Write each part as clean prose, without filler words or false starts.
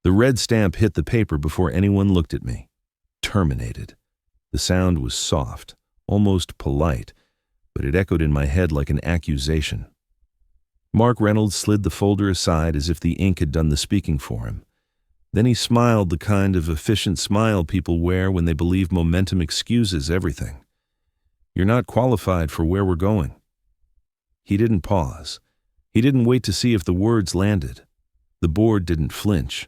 The red stamp hit the paper before anyone looked at me. Terminated. The sound was soft, almost polite, but it echoed in my head like an accusation. Mark Reynolds slid the folder aside as if the ink had done the speaking for him. Then he smiled the kind of efficient smile people wear when they believe momentum excuses everything. "You're not qualified for where we're going." He didn't pause. He didn't wait to see if the words landed. The board didn't flinch.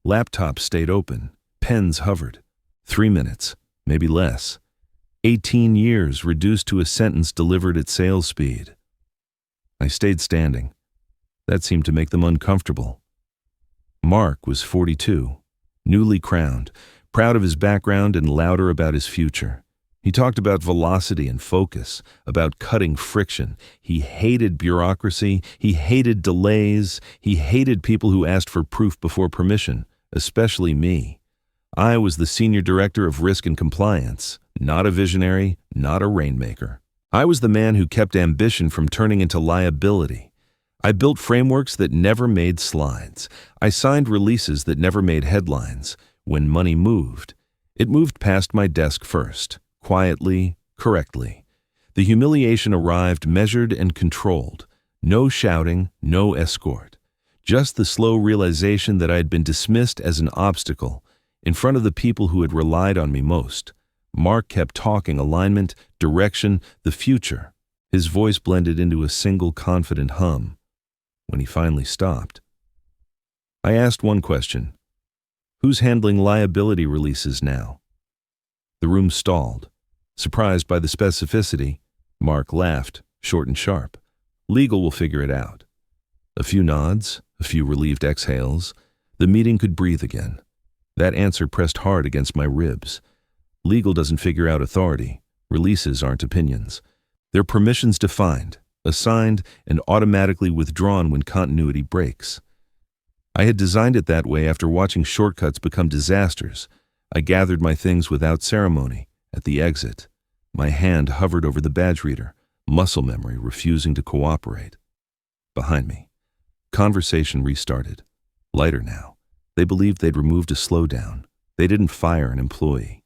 Laptops stayed open. Pens hovered. 3 minutes, maybe less. 18 years reduced to a sentence delivered at sales speed. I stayed standing. That seemed to make them uncomfortable. Mark was 42, newly crowned, proud of his background and louder about his future. He talked about velocity and focus, about cutting friction. He hated bureaucracy. He hated delays. He hated people who asked for proof before permission, especially me. I was the senior director of risk and compliance, not a visionary, not a rainmaker. I was the man who kept ambition from turning into liability. I built frameworks that never made slides. I signed releases that never made headlines. When money moved, it moved past my desk first, quietly, correctly. The humiliation arrived measured and controlled. No shouting, no escort. Just the slow realization that I had been dismissed as an obstacle in front of the people who had relied on me most. Mark kept talking alignment, direction, the future. His voice blended into a single confident hum. When he finally stopped, I asked one question. "Who's handling liability releases now?" The room stalled. Surprised by the specificity, Mark laughed, short and sharp. "Legal will figure it out." A few nods, a few relieved exhales. The meeting could breathe again. That answer pressed hard against my ribs. Legal doesn't figure out authority. Releases aren't opinions. They're permissions defined, assigned, and automatically withdrawn when continuity breaks. I had designed it that way after watching shortcuts become disasters. I gathered my things without ceremony. At the exit, my hand hovered over the badge reader, muscle memory refusing to cooperate. Behind me, conversation restarted. Lighter now. They believed they'd removed a slowdown. They didn't fire an employee.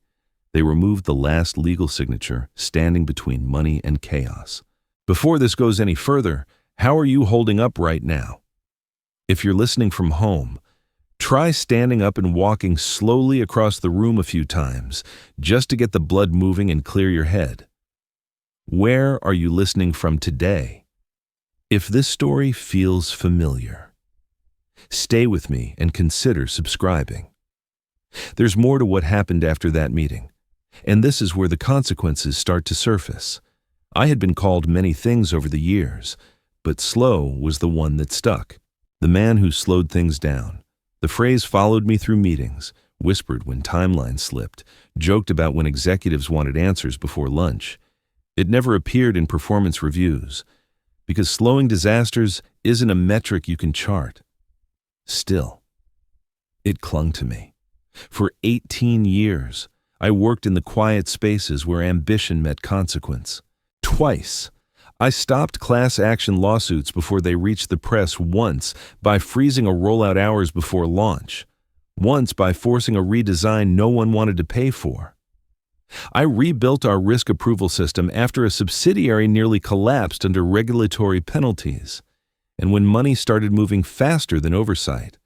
They removed the last legal signature standing between money and chaos. Before this goes any further, how are you holding up right now? If you're listening from home, try standing up and walking slowly across the room a few times, just to get the blood moving and clear your head. Where are you listening from today? If this story feels familiar, stay with me and consider subscribing. There's more to what happened after that meeting, and this is where the consequences start to surface. I had been called many things over the years, but slow was the one that stuck. The man who slowed things down. The phrase followed me through meetings, whispered when timelines slipped, joked about when executives wanted answers before lunch. It never appeared in performance reviews, because slowing disasters isn't a metric you can chart. Still, it clung to me. For 18 years, I worked in the quiet spaces where ambition met consequence. Twice, I stopped class action lawsuits before they reached the press, once by freezing a rollout hours before launch, once by forcing a redesign no one wanted to pay for. I rebuilt our risk approval system after a subsidiary nearly collapsed under regulatory penalties, and when money started moving faster than oversight,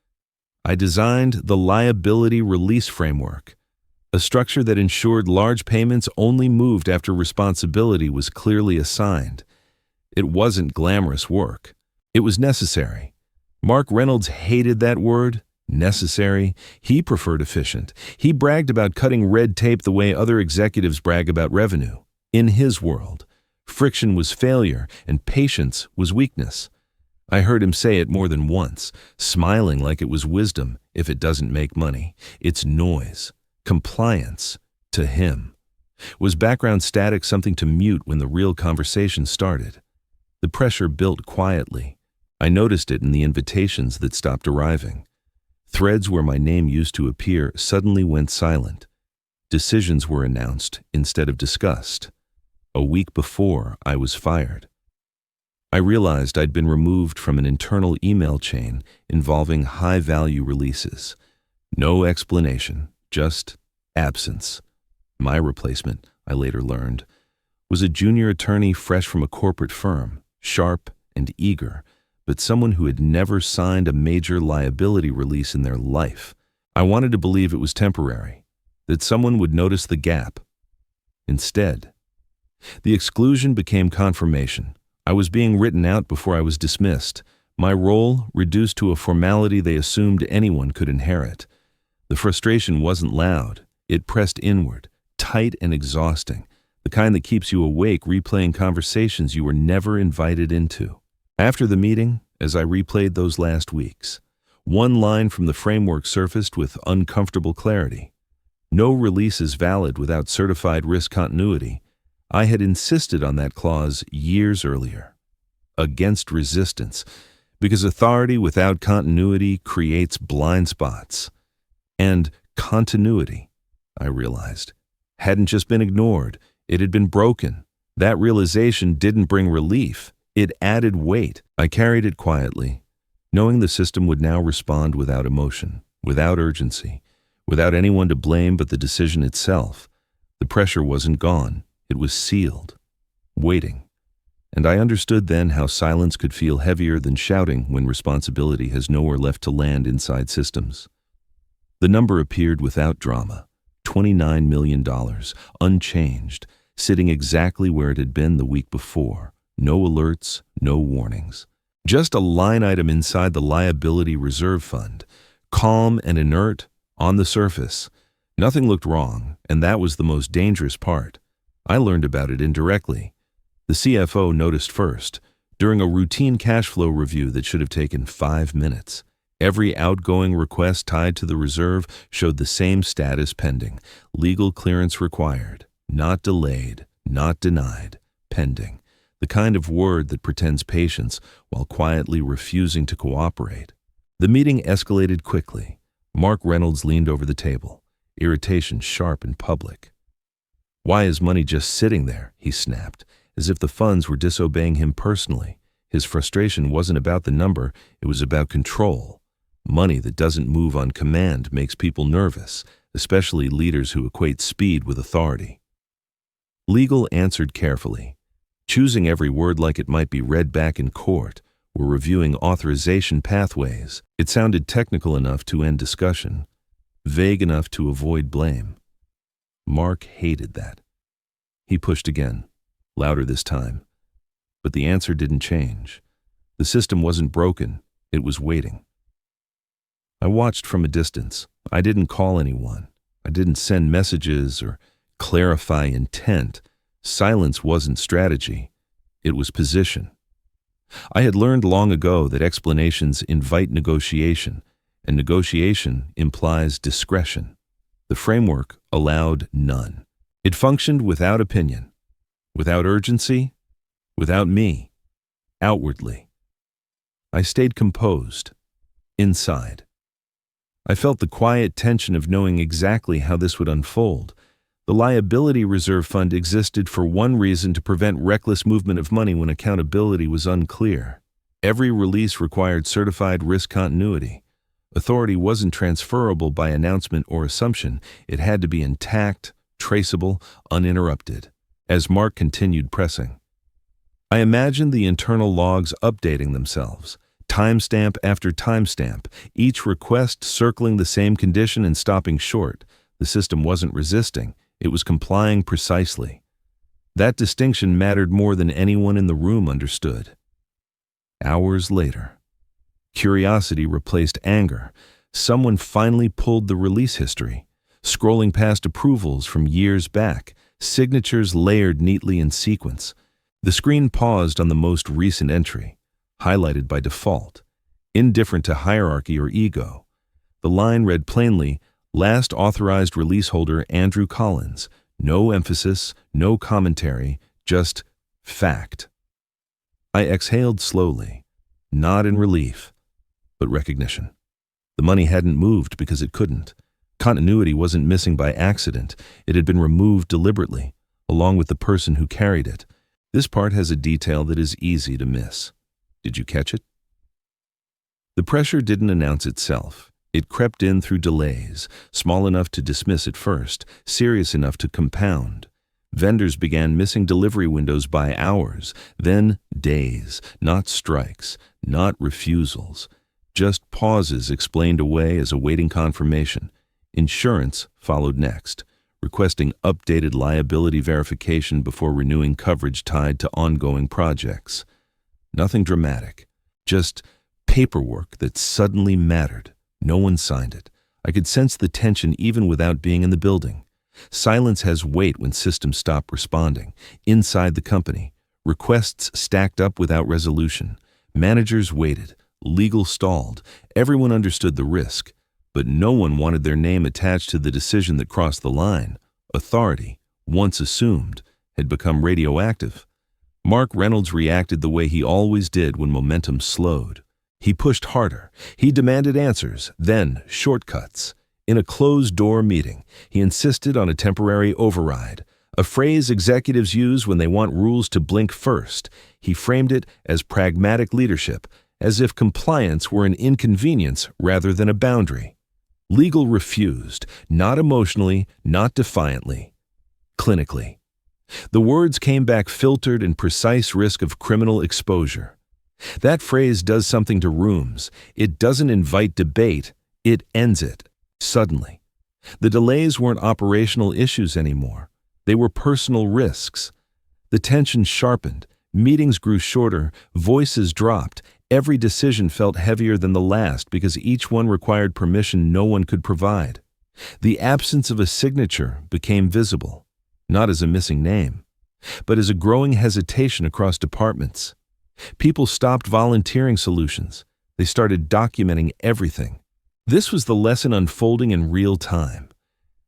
I designed the liability release framework, a structure that ensured large payments only moved after responsibility was clearly assigned. It wasn't glamorous work. It was necessary. Mark Reynolds hated that word, necessary. He preferred efficient. He bragged about cutting red tape the way other executives brag about revenue. In his world, friction was failure and patience was weakness. I heard him say it more than once, smiling like it was wisdom. If it doesn't make money, it's noise. Compliance, to him, was background static, something to mute when the real conversation started. The pressure built quietly. I noticed it in the invitations that stopped arriving. Threads where my name used to appear suddenly went silent. Decisions were announced instead of discussed. A week before, I was fired. I realized I'd been removed from an internal email chain involving high-value releases. No explanation, just absence. My replacement, I later learned, was a junior attorney fresh from a corporate firm, sharp and eager, but someone who had never signed a major liability release in their life. I wanted to believe it was temporary, that someone would notice the gap. Instead, the exclusion became confirmation. I was being written out before I was dismissed, my role reduced to a formality they assumed anyone could inherit. The frustration wasn't loud. It pressed inward, tight and exhausting, the kind that keeps you awake replaying conversations you were never invited into. After the meeting, as I replayed those last weeks, one line from the framework surfaced with uncomfortable clarity. No release is valid without certified risk continuity. I had insisted on that clause years earlier. Against resistance, because authority without continuity creates blind spots. And continuity, I realized, hadn't just been ignored, it had been broken. That realization didn't bring relief, it added weight. I carried it quietly, knowing the system would now respond without emotion, without urgency, without anyone to blame but the decision itself. The pressure wasn't gone, it was sealed, waiting. And I understood then how silence could feel heavier than shouting when responsibility has nowhere left to land inside systems. The number appeared without drama, $29 million, unchanged, sitting exactly where it had been the week before. No alerts, no warnings. Just a line item inside the liability reserve fund, calm and inert on the surface. Nothing looked wrong, and that was the most dangerous part. I learned about it indirectly. The CFO noticed first, during a routine cash flow review that should have taken 5 minutes. Every outgoing request tied to the reserve showed the same status pending, legal clearance required, not delayed, not denied, pending. The kind of word that pretends patience while quietly refusing to cooperate. The meeting escalated quickly. Mark Reynolds leaned over the table, irritation sharp and public. "Why is money just sitting there?" he snapped, as if the funds were disobeying him personally. His frustration wasn't about the number, it was about control. Money that doesn't move on command makes people nervous, especially leaders who equate speed with authority. Legal answered carefully, choosing every word like it might be read back in court. We're reviewing authorization pathways. It sounded technical enough to end discussion, vague enough to avoid blame. Mark hated that. He pushed again, louder this time. But the answer didn't change. The system wasn't broken, it was waiting. I watched from a distance. I didn't call anyone. I didn't send messages or clarify intent. Silence wasn't strategy. It was position. I had learned long ago that explanations invite negotiation, and negotiation implies discretion. The framework allowed none. It functioned without opinion, without urgency, without me, outwardly. I stayed composed, inside. I felt the quiet tension of knowing exactly how this would unfold. The liability reserve fund existed for one reason: to prevent reckless movement of money when accountability was unclear. Every release required certified risk continuity. Authority wasn't transferable by announcement or assumption. It had to be intact, traceable, uninterrupted. As Mark continued pressing, I imagined the internal logs updating themselves, timestamp after timestamp, each request circling the same condition and stopping short. The system wasn't resisting, it was complying precisely. That distinction mattered more than anyone in the room understood. Hours later, curiosity replaced anger. Someone finally pulled the release history, scrolling past approvals from years back, signatures layered neatly in sequence. The screen paused on the most recent entry, highlighted by default, indifferent to hierarchy or ego. The line read plainly, "Last authorized release holder Andrew Collins." No emphasis, no commentary, just fact. I exhaled slowly, not in relief, but recognition. The money hadn't moved because it couldn't. Continuity wasn't missing by accident. It had been removed deliberately, along with the person who carried it. This part has a detail that is easy to miss. Did you catch it? The pressure didn't announce itself. It crept in through delays, small enough to dismiss at first, serious enough to compound. Vendors began missing delivery windows by hours, then days, not strikes, not refusals, just pauses explained away as awaiting confirmation. Insurance followed next, requesting updated liability verification before renewing coverage tied to ongoing projects. Nothing dramatic, just paperwork that suddenly mattered. No one signed it. I could sense the tension even without being in the building. Silence has weight when systems stop responding. Inside the company, requests stacked up without resolution. Managers waited. Legal stalled. Everyone understood the risk, but no one wanted their name attached to the decision that crossed the line. Authority, once assumed, had become radioactive. Mark Reynolds reacted the way he always did when momentum slowed. He pushed harder. He demanded answers, then shortcuts. In a closed-door meeting, he insisted on a temporary override, a phrase executives use when they want rules to blink first. He framed it as pragmatic leadership, as if compliance were an inconvenience rather than a boundary. Legal refused, not emotionally, not defiantly, clinically. The words came back filtered and precise, risk of criminal exposure. That phrase does something to rooms. It doesn't invite debate, it ends it. Suddenly. The delays weren't operational issues anymore. They were personal risks. The tension sharpened, meetings grew shorter, voices dropped. Every decision felt heavier than the last because each one required permission no one could provide. The absence of a signature became visible, not as a missing name, but as a growing hesitation across departments. People stopped volunteering solutions. They started documenting everything. This was the lesson unfolding in real time.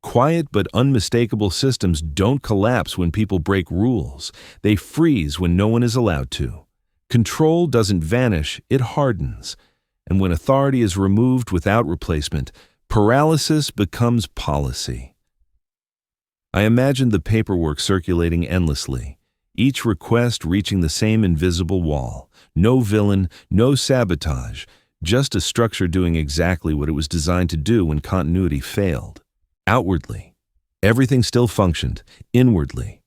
Quiet but unmistakable systems don't collapse when people break rules. They freeze when no one is allowed to. Control doesn't vanish, it hardens. And when authority is removed without replacement, paralysis becomes policy. I imagined the paperwork circulating endlessly, each request reaching the same invisible wall. No villain, no sabotage, just a structure doing exactly what it was designed to do when continuity failed. Outwardly, everything still functioned. Inwardly,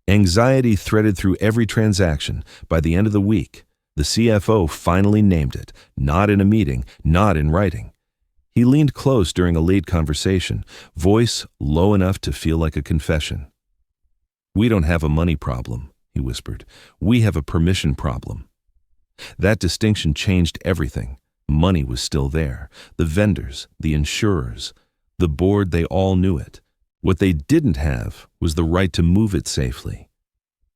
anxiety threaded through every transaction. By the end of the week, the CFO finally named it, not in a meeting, not in writing. He leaned close during a late conversation, voice low enough to feel like a confession. "We don't have a money problem," he whispered. "We have a permission problem." That distinction changed everything. Money was still there. The vendors, the insurers, the board, they all knew it. What they didn't have was the right to move it safely.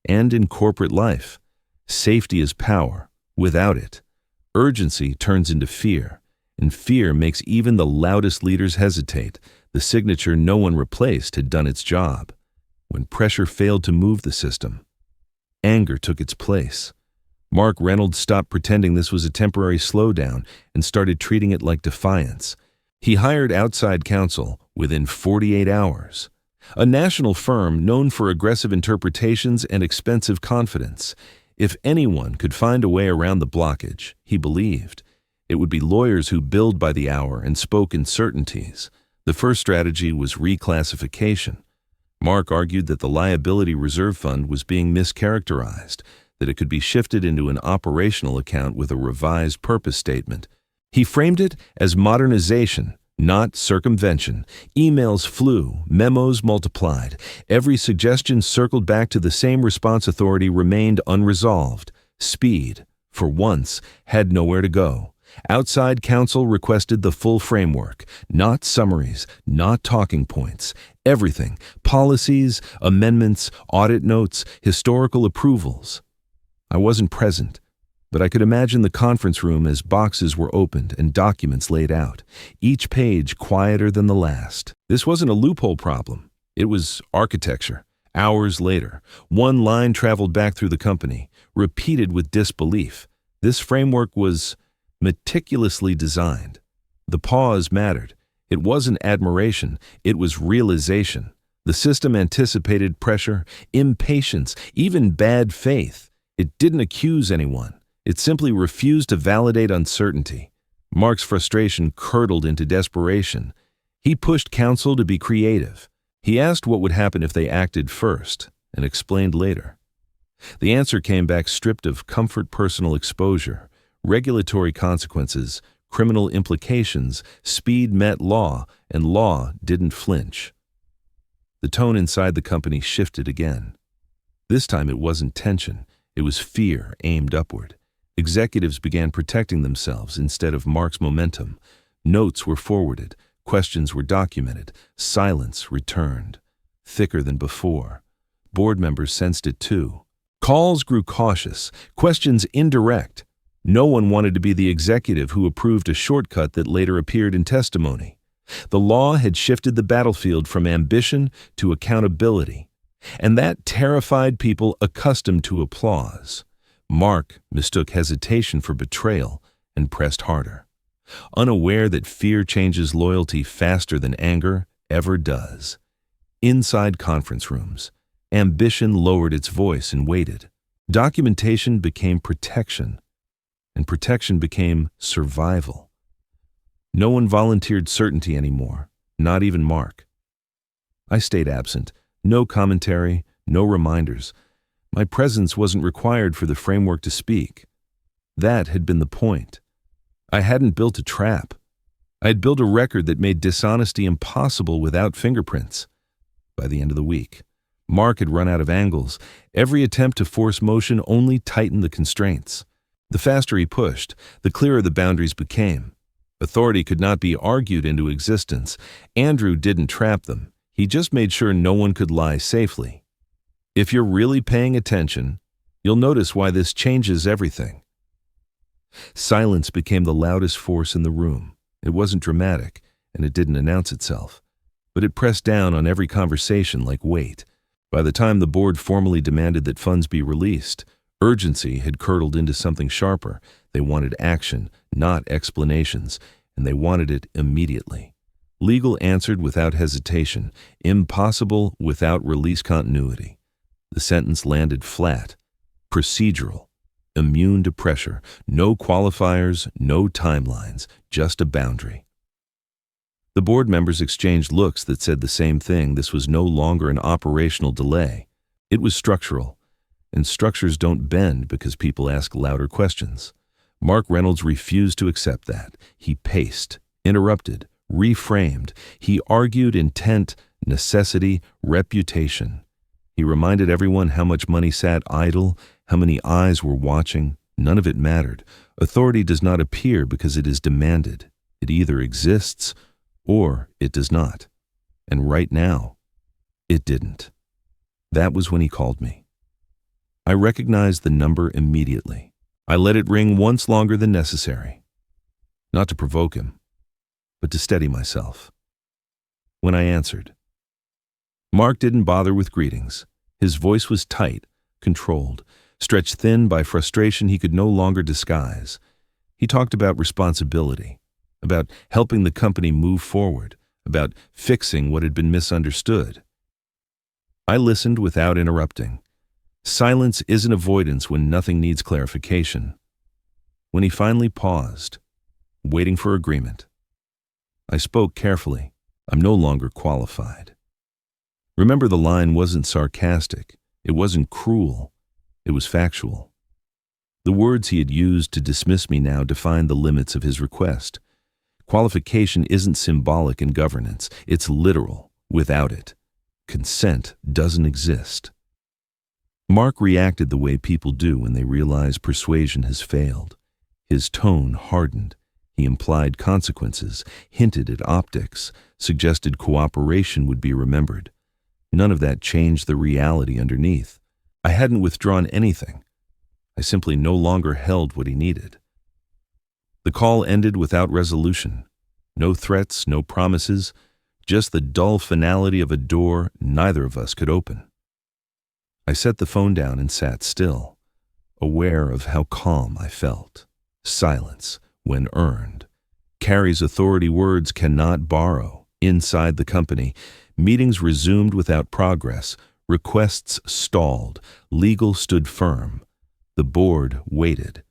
And in corporate life, safety is power. Without it, urgency turns into fear, and fear makes even the loudest leaders hesitate. The signature no one replaced had done its job. When pressure failed to move the system, anger took its place. Mark Reynolds stopped pretending this was a temporary slowdown and started treating it like defiance. He hired outside counsel within 48 hours. A national firm known for aggressive interpretations and expensive confidence. If anyone could find a way around the blockage, he believed, it would be lawyers who billed by the hour and spoke in certainties. The first strategy was reclassification. Mark argued that the liability reserve fund was being mischaracterized, that it could be shifted into an operational account with a revised purpose statement. He framed it as modernization, not circumvention. Emails flew, memos multiplied. Every suggestion circled back to the same response. Authority remained unresolved. Speed, for once, had nowhere to go. Outside counsel requested the full framework, not summaries, not talking points. Everything, policies, amendments, audit notes, historical approvals. I wasn't present, but I could imagine the conference room as boxes were opened and documents laid out, each page quieter than the last. This wasn't a loophole problem. It was architecture. Hours later, one line traveled back through the company, repeated with disbelief. This framework was meticulously designed. The pause mattered. It wasn't admiration, it was realization. The system anticipated pressure, impatience, even bad faith. It didn't accuse anyone. It simply refused to validate uncertainty. Mark's frustration curdled into desperation. He pushed counsel to be creative. He asked what would happen if they acted first, and explained later. The answer came back stripped of comfort, personal exposure, regulatory consequences, criminal implications. Speed met law, and law didn't flinch. The tone inside the company shifted again. This time it wasn't tension, it was fear aimed upward. Executives began protecting themselves instead of Mark's momentum. Notes were forwarded, questions were documented, silence returned. Thicker than before. Board members sensed it too. Calls grew cautious, questions indirect. No one wanted to be the executive who approved a shortcut that later appeared in testimony. The law had shifted the battlefield from ambition to accountability, and that terrified people accustomed to applause. Mark mistook hesitation for betrayal and pressed harder, unaware that fear changes loyalty faster than anger ever does. Inside conference rooms, ambition lowered its voice and waited. Documentation became protection, and protection became survival. No one volunteered certainty anymore, not even Mark. I stayed absent, no commentary, no reminders. My presence wasn't required for the framework to speak. That had been the point. I hadn't built a trap. I had built a record that made dishonesty impossible without fingerprints. By the end of the week, Mark had run out of angles. Every attempt to force motion only tightened the constraints. The faster he pushed, the clearer the boundaries became. Authority could not be argued into existence. Andrew didn't trap them. He just made sure no one could lie safely. If you're really paying attention, you'll notice why this changes everything. Silence became the loudest force in the room. It wasn't dramatic, and it didn't announce itself. But it pressed down on every conversation like weight. By the time the board formally demanded that funds be released, urgency had curdled into something sharper. They wanted action, not explanations, and they wanted it immediately. Legal answered without hesitation, impossible without release continuity. The sentence landed flat, procedural, immune to pressure, no qualifiers, no timelines, just a boundary. The board members exchanged looks that said the same thing. This was no longer an operational delay. It was structural, and structures don't bend because people ask louder questions. Mark Reynolds refused to accept that. He paced, interrupted, reframed. He argued intent, necessity, reputation. He reminded everyone how much money sat idle, how many eyes were watching. None of it mattered. Authority does not appear because it is demanded. It either exists or it does not. And right now, it didn't. That was when he called me. I recognized the number immediately. I let it ring once longer than necessary. Not to provoke him, but to steady myself. When I answered, Mark didn't bother with greetings. His voice was tight, controlled, stretched thin by frustration he could no longer disguise. He talked about responsibility, about helping the company move forward, about fixing what had been misunderstood. I listened without interrupting. Silence isn't avoidance when nothing needs clarification. When he finally paused, waiting for agreement, I spoke carefully. I'm no longer qualified. Remember, the line wasn't sarcastic. It wasn't cruel. It was factual. The words he had used to dismiss me now defined the limits of his request. Qualification isn't symbolic in governance. It's literal. Without it, consent doesn't exist. Mark reacted the way people do when they realize persuasion has failed. His tone hardened. He implied consequences, hinted at optics, suggested cooperation would be remembered. None of that changed the reality underneath. I hadn't withdrawn anything. I simply no longer held what he needed. The call ended without resolution. No threats, no promises, just the dull finality of a door neither of us could open. I set the phone down and sat still, aware of how calm I felt. Silence, when earned, carries authority words cannot borrow. Inside the company, meetings resumed without progress. Requests stalled. Legal stood firm. The board waited.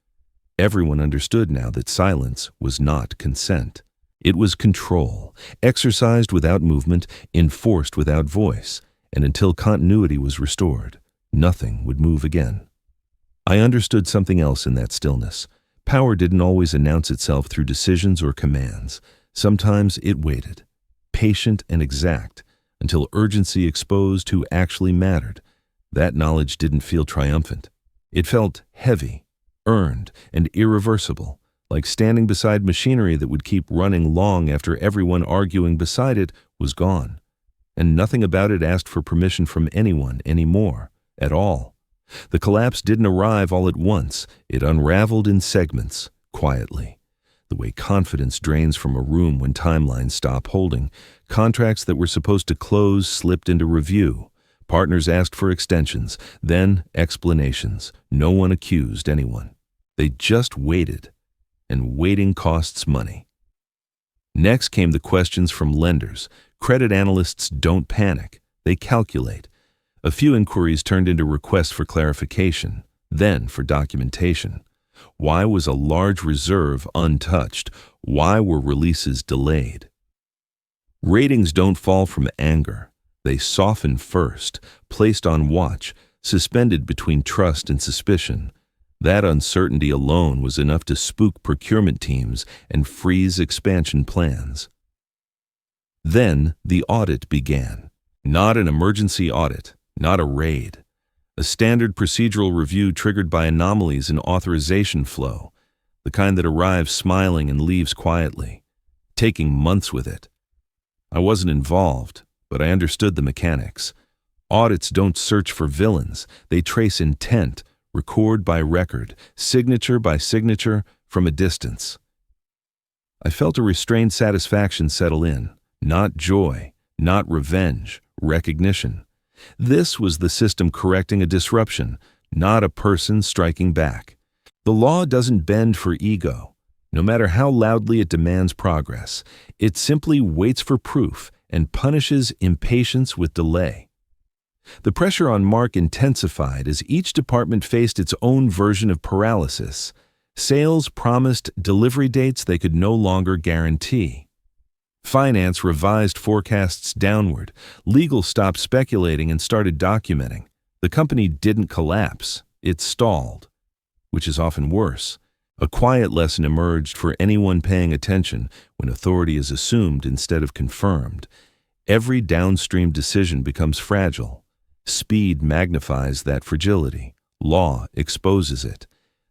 Everyone understood now that silence was not consent. It was control, exercised without movement, enforced without voice, and until continuity was restored, nothing would move again. I understood something else in that stillness. Power didn't always announce itself through decisions or commands. Sometimes it waited, patient and exact, until urgency exposed who actually mattered. That knowledge didn't feel triumphant. It felt heavy, earned, and irreversible, like standing beside machinery that would keep running long after everyone arguing beside it was gone. And nothing about it asked for permission from anyone anymore, at all. The collapse didn't arrive all at once. It unraveled in segments, quietly. The way confidence drains from a room when timelines stop holding. Contracts that were supposed to close slipped into review. Partners asked for extensions, then explanations. No one accused anyone. They just waited. And waiting costs money. Next came the questions from lenders. Credit analysts don't panic. They calculate. A few inquiries turned into requests for clarification, then for documentation. Why was a large reserve untouched? Why were releases delayed? Ratings don't fall from anger. They soften first, placed on watch, suspended between trust and suspicion. That uncertainty alone was enough to spook procurement teams and freeze expansion plans. Then the audit began. Not an emergency audit, not a raid. A standard procedural review triggered by anomalies in authorization flow, the kind that arrives smiling and leaves quietly, taking months with it. I wasn't involved, but I understood the mechanics. Audits don't search for villains. They trace intent, record by record, signature by signature, from a distance. I felt a restrained satisfaction settle in, not joy, not revenge, recognition. This was the system correcting a disruption, not a person striking back. The law doesn't bend for ego. No matter how loudly it demands progress, it simply waits for proof and punishes impatience with delay. The pressure on Mark intensified as each department faced its own version of paralysis. Sales promised delivery dates they could no longer guarantee. Finance revised forecasts downward. Legal stopped speculating and started documenting. The company didn't collapse. It stalled, which is often worse. A quiet lesson emerged for anyone paying attention when authority is assumed instead of confirmed. Every downstream decision becomes fragile. Speed magnifies that fragility. Law exposes it.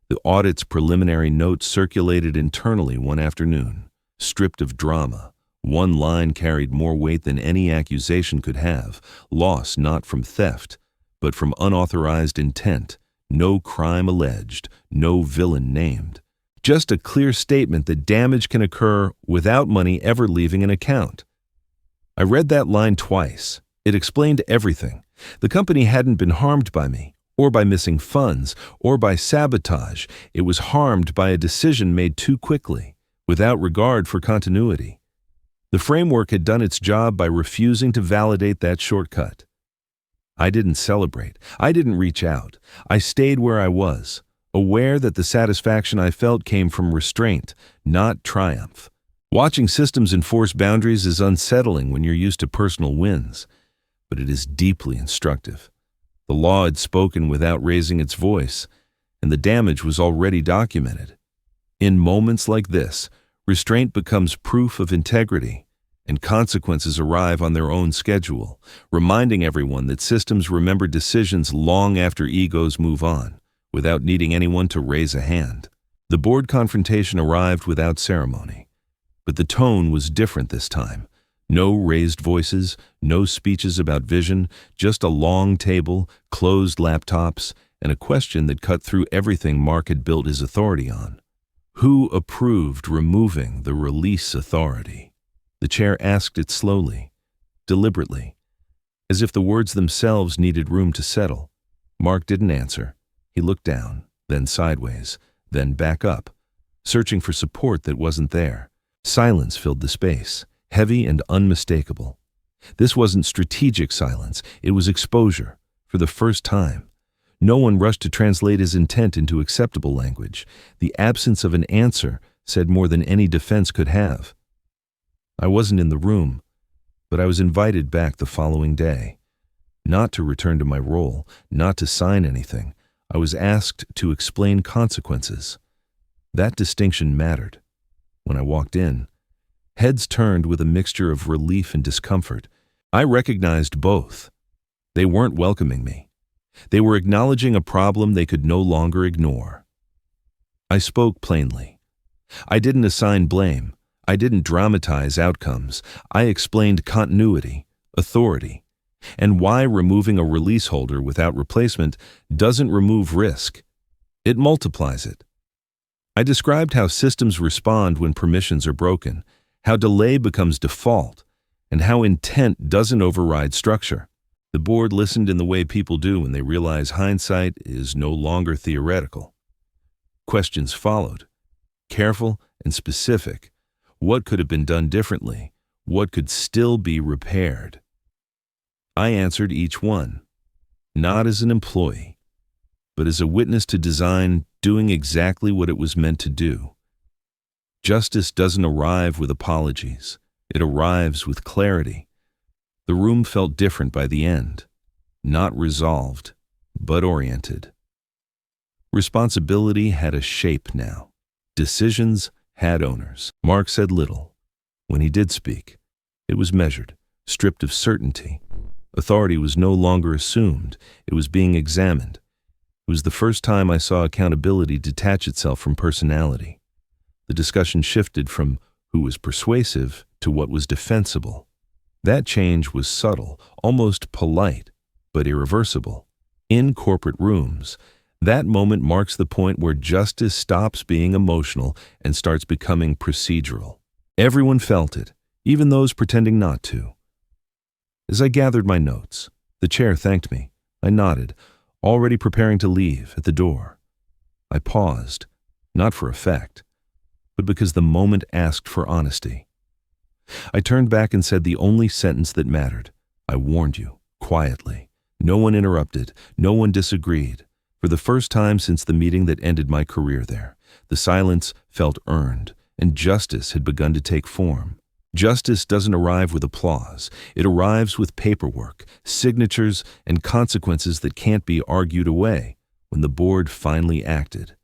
The audit's preliminary note circulated internally one afternoon, stripped of drama. One line carried more weight than any accusation could have. Loss not from theft, but from unauthorized intent. No crime alleged, no villain named. Just a clear statement that damage can occur without money ever leaving an account. I read that line twice. It explained everything. The company hadn't been harmed by me, or by missing funds, or by sabotage. It was harmed by a decision made too quickly, without regard for continuity. The framework had done its job by refusing to validate that shortcut. I didn't celebrate. I didn't reach out. I stayed where I was, aware that the satisfaction I felt came from restraint, not triumph. Watching systems enforce boundaries is unsettling when you're used to personal wins, but it is deeply instructive. The law had spoken without raising its voice, and the damage was already documented. In moments like this, restraint becomes proof of integrity, and consequences arrive on their own schedule, reminding everyone that systems remember decisions long after egos move on, without needing anyone to raise a hand. The board confrontation arrived without ceremony, but the tone was different this time. No raised voices, no speeches about vision, just a long table, closed laptops, and a question that cut through everything Mark had built his authority on. Who approved removing the release authority? The chair asked it slowly, deliberately, as if the words themselves needed room to settle. Mark didn't answer. He looked down, then sideways, then back up, searching for support that wasn't there. Silence filled the space, heavy and unmistakable. This wasn't strategic silence. It was exposure, for the first time. No one rushed to translate his intent into acceptable language. The absence of an answer said more than any defense could have. I wasn't in the room, but I was invited back the following day. Not to return to my role, not to sign anything. I was asked to explain consequences. That distinction mattered. When I walked in, heads turned with a mixture of relief and discomfort. I recognized both. They weren't welcoming me. They were acknowledging a problem they could no longer ignore. I spoke plainly. I didn't assign blame. I didn't dramatize outcomes. I explained continuity, authority, and why removing a release holder without replacement doesn't remove risk. It multiplies it. I described how systems respond when permissions are broken, how delay becomes default, and how intent doesn't override structure. The board listened in the way people do when they realize hindsight is no longer theoretical. Questions followed, careful and specific. What could have been done differently? What could still be repaired? I answered each one, not as an employee, but as a witness to design doing exactly what it was meant to do. Justice doesn't arrive with apologies. It arrives with clarity. The room felt different by the end, not resolved, but oriented. Responsibility had a shape now. Decisions had owners. Mark said little. When he did speak, it was measured, stripped of certainty. Authority was no longer assumed. It was being examined. It was the first time I saw accountability detach itself from personality. The discussion shifted from who was persuasive to what was defensible. That change was subtle, almost polite, but irreversible. In corporate rooms, that moment marks the point where justice stops being emotional and starts becoming procedural. Everyone felt it, even those pretending not to. As I gathered my notes, the chair thanked me. I nodded, already preparing to leave at the door. I paused, not for effect, but because the moment asked for honesty. I turned back and said the only sentence that mattered. I warned you, quietly. No one interrupted, no one disagreed. For the first time since the meeting that ended my career there, the silence felt earned, and justice had begun to take form. Justice doesn't arrive with applause. It arrives with paperwork, signatures, and consequences that can't be argued away. When the board finally acted,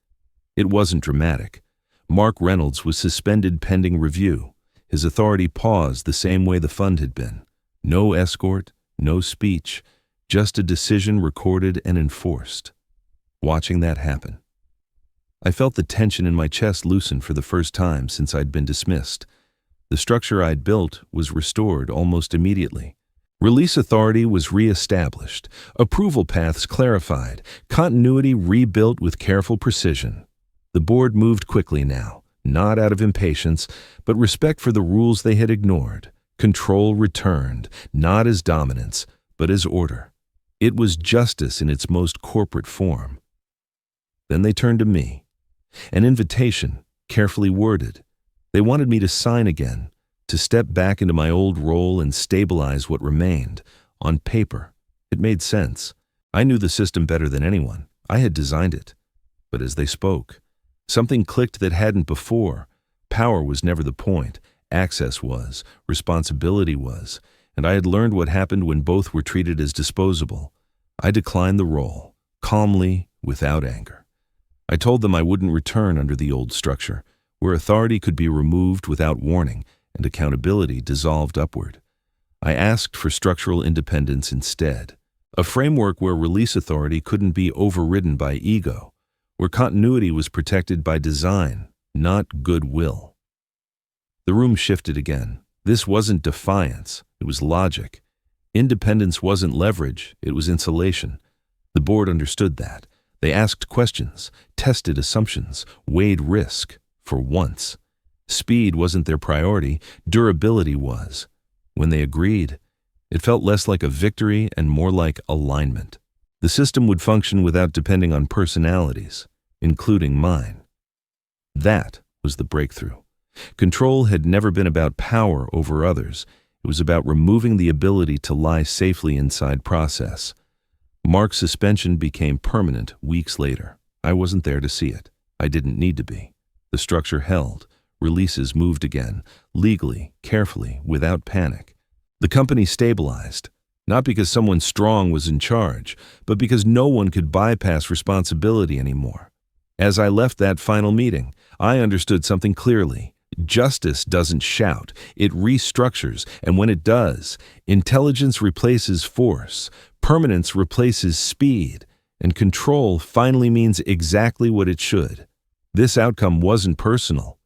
it wasn't dramatic. Mark Reynolds was suspended pending review. His authority paused the same way the fund had been. No escort, no speech, just a decision recorded and enforced. Watching that happen, I felt the tension in my chest loosen for the first time since I'd been dismissed. The structure I'd built was restored almost immediately. Release authority was re-established, approval paths clarified, continuity rebuilt with careful precision. The board moved quickly now, not out of impatience, but respect for the rules they had ignored. Control returned, not as dominance, but as order. It was justice in its most corporate form. Then they turned to me. An invitation, carefully worded. They wanted me to sign again, to step back into my old role and stabilize what remained. On paper, it made sense. I knew the system better than anyone. I had designed it. But as they spoke, something clicked that hadn't before. Power was never the point. Access was. Responsibility was. And I had learned what happened when both were treated as disposable. I declined the role, calmly, without anger. I told them I wouldn't return under the old structure, where authority could be removed without warning and accountability dissolved upward. I asked for structural independence instead, a framework where release authority couldn't be overridden by ego, where continuity was protected by design, not goodwill. The room shifted again. This wasn't defiance, it was logic. Independence wasn't leverage, it was insulation. The board understood that. They asked questions, tested assumptions, weighed risk. For once, speed wasn't their priority, durability was. When they agreed, it felt less like a victory and more like alignment. The system would function without depending on personalities, including mine. That was the breakthrough. Control had never been about power over others. It was about removing the ability to lie safely inside process. Mark's suspension became permanent weeks later. I wasn't there to see it. I didn't need to be. The structure held. Releases moved again, legally, carefully, without panic. The company stabilized, not because someone strong was in charge, but because no one could bypass responsibility anymore. As I left that final meeting, I understood something clearly. Justice doesn't shout, it restructures, and when it does, intelligence replaces force, permanence replaces speed, and control finally means exactly what it should. This outcome wasn't personal.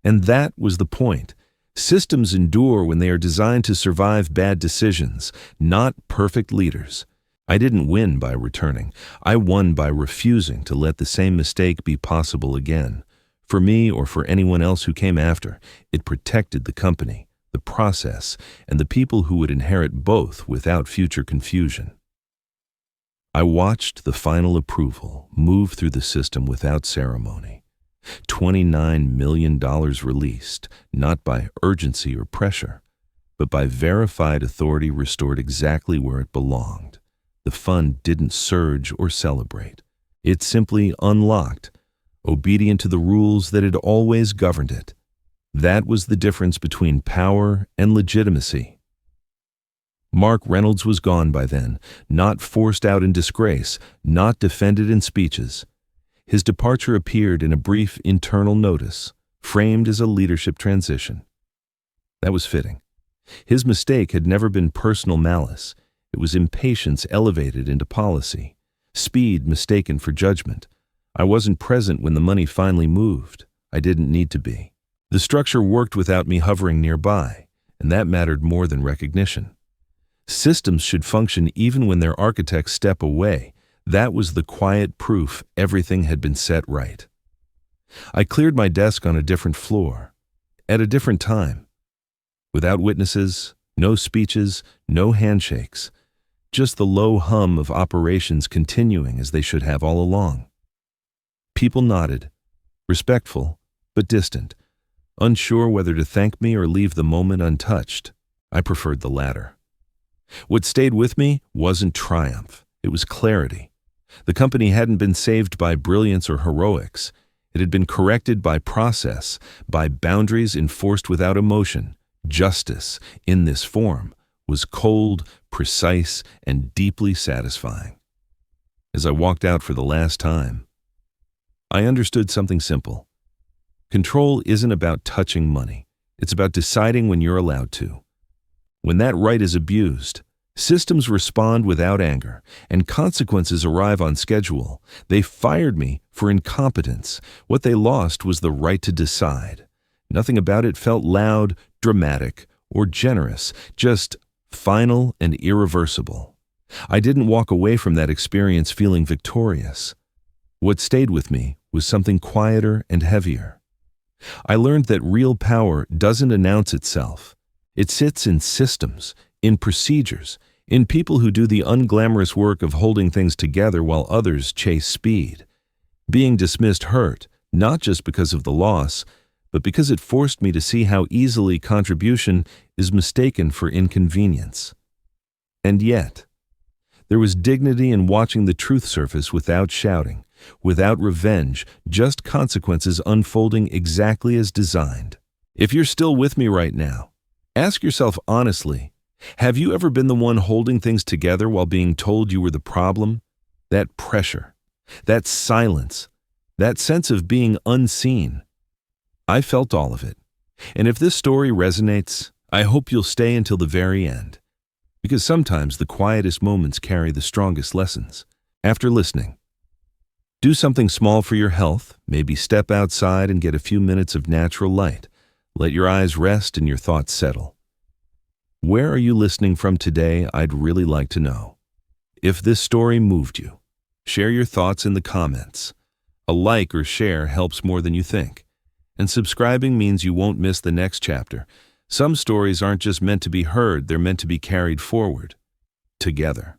And that was the point. Systems endure when they are designed to survive bad decisions, not perfect leaders. I didn't win by returning. I won by refusing to let the same mistake be possible again. For me or for anyone else who came after, it protected the company, the process, and the people who would inherit both without future confusion. I watched the final approval move through the system without ceremony. $29 million released, not by urgency or pressure, but by verified authority restored exactly where it belonged. The fund didn't surge or celebrate. It simply unlocked, obedient to the rules that had always governed it. That was the difference between power and legitimacy. Mark Reynolds was gone by then, not forced out in disgrace, not defended in speeches. His departure appeared in a brief internal notice, framed as a leadership transition. That was fitting. His mistake had never been personal malice. It was impatience elevated into policy, speed mistaken for judgment. I wasn't present when the money finally moved. I didn't need to be. The structure worked without me hovering nearby, and that mattered more than recognition. Systems should function even when their architects step away. That was the quiet proof everything had been set right. I cleared my desk on a different floor, at a different time. Without witnesses, no speeches, no handshakes, just the low hum of operations continuing as they should have all along. People nodded, respectful but distant, unsure whether to thank me or leave the moment untouched. I preferred the latter. What stayed with me wasn't triumph, it was clarity. The company hadn't been saved by brilliance or heroics. It had been corrected by process, by boundaries enforced without emotion. Justice, in this form, was cold, precise, and deeply satisfying. As I walked out for the last time, I understood something simple. Control isn't about touching money. It's about deciding when you're allowed to. When that right is abused, systems respond without anger, and consequences arrive on schedule. They fired me for incompetence. What they lost was the right to decide. Nothing about it felt loud, dramatic, or generous, just final and irreversible. I didn't walk away from that experience feeling victorious. What stayed with me was something quieter and heavier. I learned that real power doesn't announce itself. It sits in systems, in procedures, in people who do the unglamorous work of holding things together while others chase speed. Being dismissed hurt, not just because of the loss, but because it forced me to see how easily contribution is mistaken for inconvenience. And yet, there was dignity in watching the truth surface without shouting, without revenge, just consequences unfolding exactly as designed. If you're still with me right now, ask yourself honestly, have you ever been the one holding things together while being told you were the problem? That pressure, that silence, that sense of being unseen. I felt all of it. And if this story resonates, I hope you'll stay until the very end. Because sometimes the quietest moments carry the strongest lessons. After listening, do something small for your health, maybe step outside and get a few minutes of natural light. Let your eyes rest and your thoughts settle. Where are you listening from today? I'd really like to know. If this story moved you, share your thoughts in the comments. A like or share helps more than you think. And subscribing means you won't miss the next chapter. Some stories aren't just meant to be heard, they're meant to be carried forward. Together.